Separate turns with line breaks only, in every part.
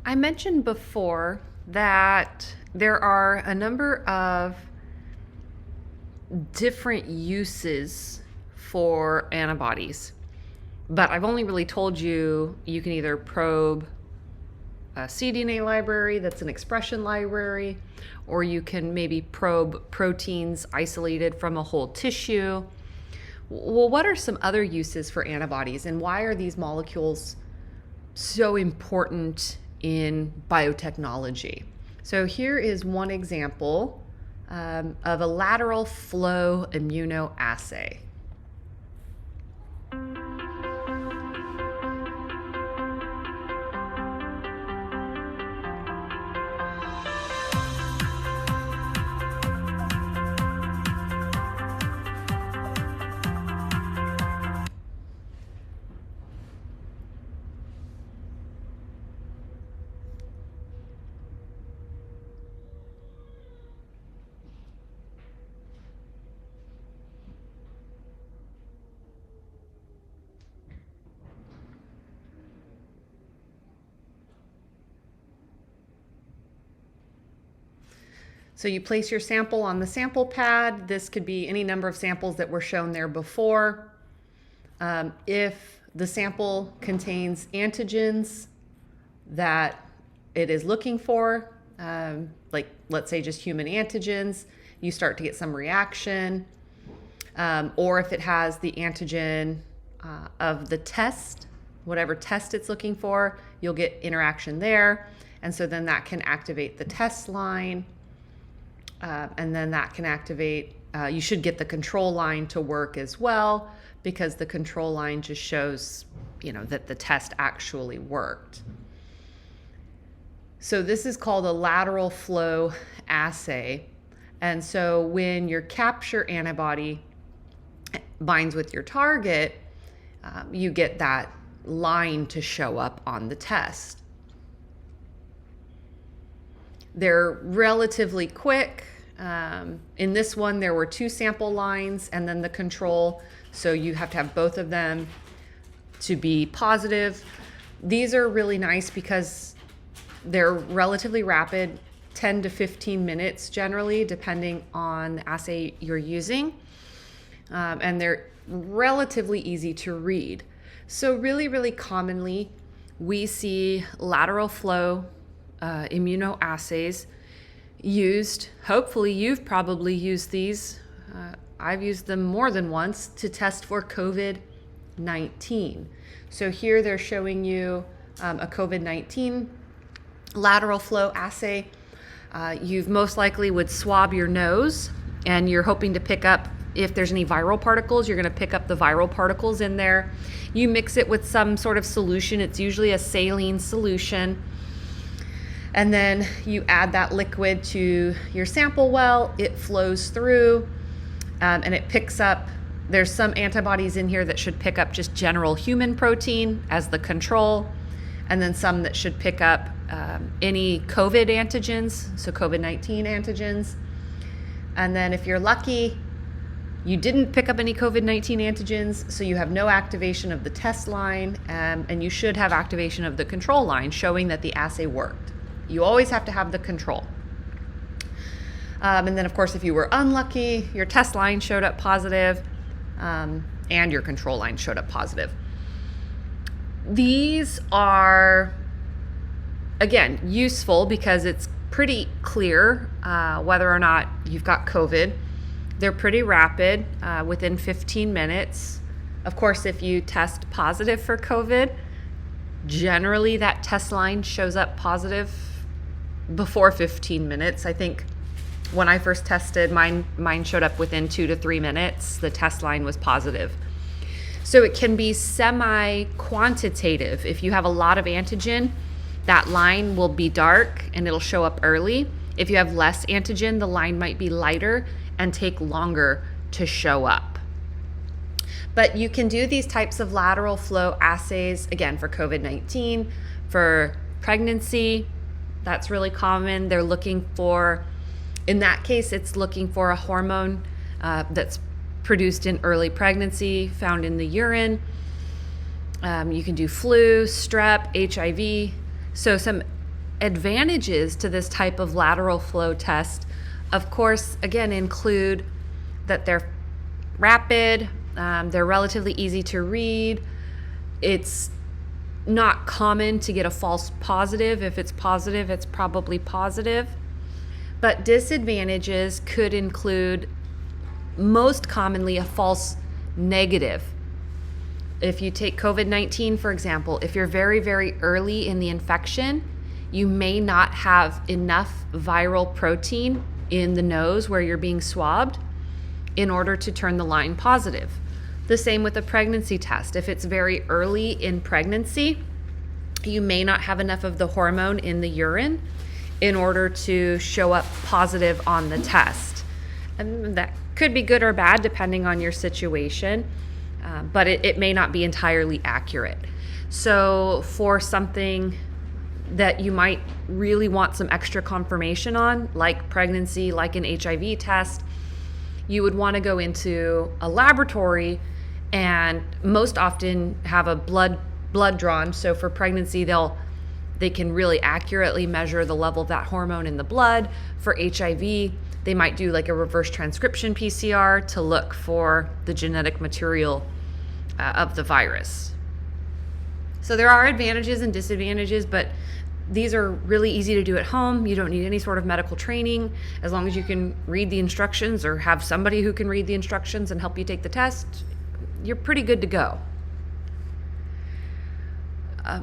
I mentioned before that there are a number of different uses for antibodies, but I've only really told you can either probe a cDNA library that's an expression library, or you can maybe probe proteins isolated from a whole tissue. Well, what are some other uses for antibodies, and why are these molecules so important in biotechnology? So here is one example of a lateral flow immunoassay. So you place your sample on the sample pad. This could be any number of samples that were shown there before. If the sample contains antigens that it is looking for, like let's say just human antigens, you start to get some reaction. Or if it has the antigen of the test, whatever test it's looking for, you'll get interaction there. And so then that can activate the test line. And then that can activate, you should get the control line to work as well, because the control line just shows, that the test actually worked. So this is called a lateral flow assay. And so when your capture antibody binds with your target, you get that line to show up on the test. They're relatively quick. In this one, there were 2 sample lines and then the control. So you have to have both of them to be positive. These are really nice because they're relatively rapid, 10 to 15 minutes generally, depending on the assay you're using. And they're relatively easy to read. So really, really commonly, we see lateral flow immunoassays used. Hopefully you've probably used these. I've used them more than once to test for COVID-19. So here they're showing you a COVID-19 lateral flow assay. You've most likely would swab your nose, and you're hoping to pick up, if there's any viral particles, you're going to pick up the viral particles in there. You mix it with some sort of solution. It's usually a saline solution. And then you add that liquid to your sample well. It flows through and it picks up, there's some antibodies in here that should pick up just general human protein as the control, and then some that should pick up any COVID antigens, so COVID-19 antigens. And then if you're lucky, you didn't pick up any COVID-19 antigens, so you have no activation of the test line, and you should have activation of the control line showing that the assay worked. You always have to have the control. And then, of course, if you were unlucky, your test line showed up positive, and your control line showed up positive. These are, again, useful because it's pretty clear whether or not you've got COVID. They're pretty rapid, within 15 minutes. Of course, if you test positive for COVID, generally that test line shows up positive before 15 minutes. I think when I first tested, mine showed up within 2 to 3 minutes. The test line was positive. So it can be semi-quantitative. If you have a lot of antigen, that line will be dark and it'll show up early. If you have less antigen, the line might be lighter and take longer to show up. But you can do these types of lateral flow assays, again, for COVID-19, for pregnancy. That's really common. They're looking for, in that case, it's looking for a hormone that's produced in early pregnancy, found in the urine. You can do flu, strep, HIV. So some advantages to this type of lateral flow test, of course, again, include that they're rapid, they're relatively easy to read. It's not common to get a false positive. If it's positive, it's probably positive. But disadvantages could include, most commonly, a false negative. If you take COVID-19, for example, if you're very, very early in the infection, you may not have enough viral protein in the nose where you're being swabbed in order to turn the line positive. The same with a pregnancy test. If it's very early in pregnancy, you may not have enough of the hormone in the urine in order to show up positive on the test. And that could be good or bad depending on your situation, but it may not be entirely accurate. So for something that you might really want some extra confirmation on, like pregnancy, like an HIV test, you would want to go into a laboratory and most often have a blood drawn. So for pregnancy, they can really accurately measure the level of that hormone in the blood. For HIV, they might do like a reverse transcription PCR to look for the genetic material of the virus. So there are advantages and disadvantages, but these are really easy to do at home. You don't need any sort of medical training. As long as you can read the instructions or have somebody who can read the instructions and help you take the test, you're pretty good to go.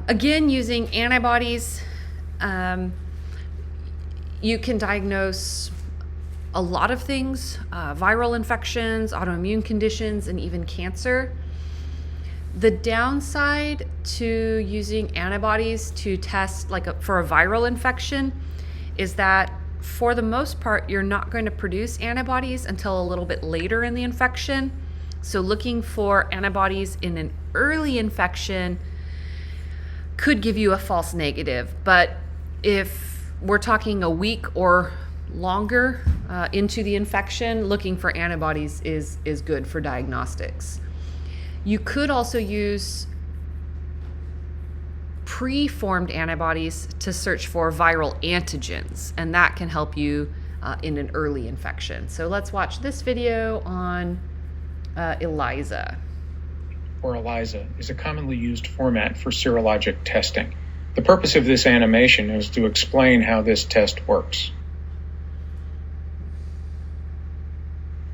Again, using antibodies, you can diagnose a lot of things, viral infections, autoimmune conditions, and even cancer. The downside to using antibodies to test for a viral infection is that for the most part, you're not going to produce antibodies until a little bit later in the infection. So looking for antibodies in an early infection could give you a false negative. But if we're talking a week or longer into the infection, looking for antibodies is good for diagnostics. You could also use pre-formed antibodies to search for viral antigens, and that can help you in an early infection. So let's watch this video on ELISA.
Or ELISA is a commonly used format for serologic testing. The purpose of this animation is to explain how this test works.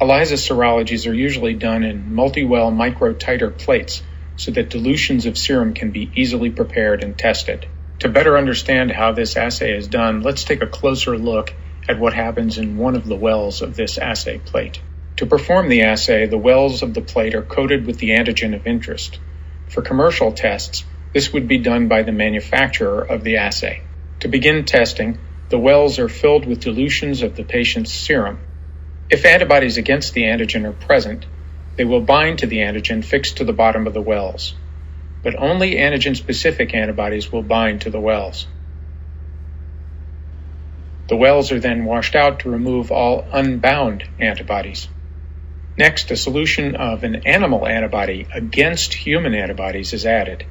ELISA serologies are usually done in multi-well microtiter plates so that dilutions of serum can be easily prepared and tested. To better understand how this assay is done, let's take a closer look at what happens in one of the wells of this assay plate. To perform the assay, the wells of the plate are coated with the antigen of interest. For commercial tests, this would be done by the manufacturer of the assay. To begin testing, the wells are filled with dilutions of the patient's serum. If antibodies against the antigen are present, they will bind to the antigen fixed to the bottom of the wells. But only antigen-specific antibodies will bind to the wells. The wells are then washed out to remove all unbound antibodies. Next, a solution of an animal antibody against human antibodies is added.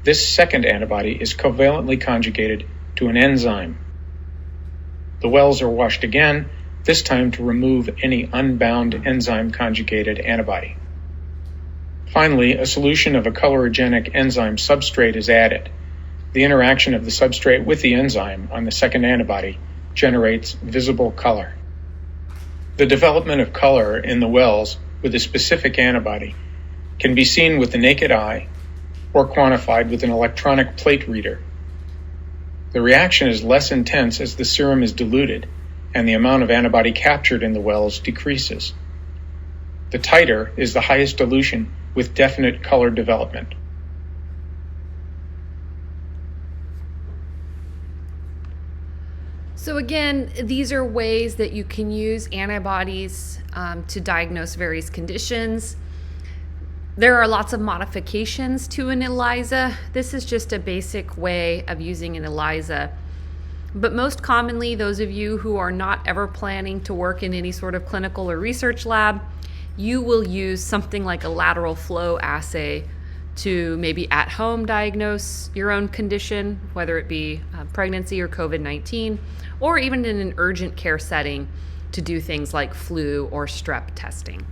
This second antibody is covalently conjugated to an enzyme. The wells are washed again, this time to remove any unbound enzyme-conjugated antibody. Finally, a solution of a colorogenic enzyme substrate is added. The interaction of the substrate with the enzyme on the second antibody generates visible color. The development of color in the wells with a specific antibody can be seen with the naked eye or quantified with an electronic plate reader. The reaction is less intense as the serum is diluted and the amount of antibody captured in the wells decreases. The titer is the highest dilution with definite color development.
So again, these are ways that you can use antibodies to diagnose various conditions. There are lots of modifications to an ELISA. This is just a basic way of using an ELISA. But most commonly, those of you who are not ever planning to work in any sort of clinical or research lab, you will use something like a lateral flow assay to maybe at home diagnose your own condition, whether it be pregnancy or COVID-19, or even in an urgent care setting to do things like flu or strep testing.